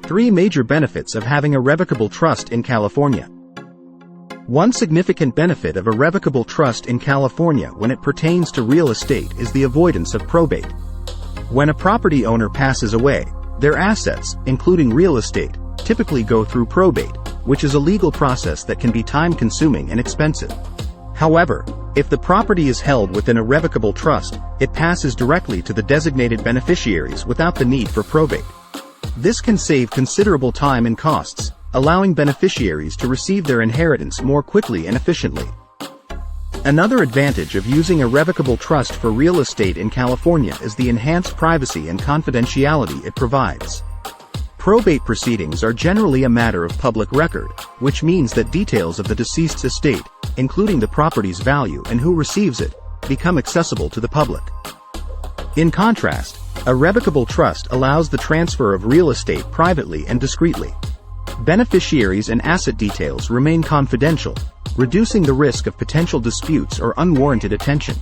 3 major benefits of having a revocable trust in California. One significant benefit of a revocable trust in California when it pertains to real estate is the avoidance of probate. When a property owner passes away, their assets, including real estate, typically go through probate, which is a legal process that can be time-consuming and expensive. However, if the property is held within a revocable trust, it passes directly to the designated beneficiaries without the need for probate. This can save considerable time and costs, allowing beneficiaries to receive their inheritance more quickly and efficiently. Another advantage of using a revocable trust for real estate in California is the enhanced privacy and confidentiality it provides. Probate proceedings are generally a matter of public record, which means that details of the deceased's estate, including the property's value and who receives it, become accessible to the public. In contrast, a revocable trust allows the transfer of real estate privately and discreetly. Beneficiaries and asset details remain confidential, reducing the risk of potential disputes or unwarranted attention.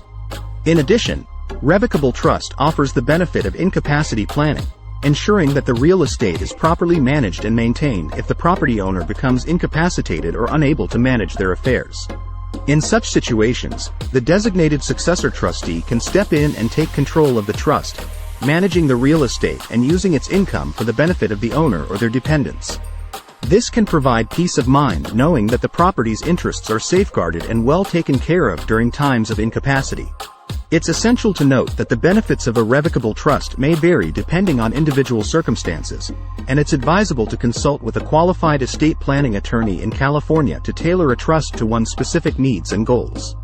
In addition, revocable trust offers the benefit of incapacity planning, ensuring that the real estate is properly managed and maintained if the property owner becomes incapacitated or unable to manage their affairs. In such situations, the designated successor trustee can step in and take control of the trust, managing the real estate and using its income for the benefit of the owner or their dependents. This can provide peace of mind knowing that the property's interests are safeguarded and well taken care of during times of incapacity. It's essential to note that the benefits of a revocable trust may vary depending on individual circumstances, and it's advisable to consult with a qualified estate planning attorney in California to tailor a trust to one's specific needs and goals.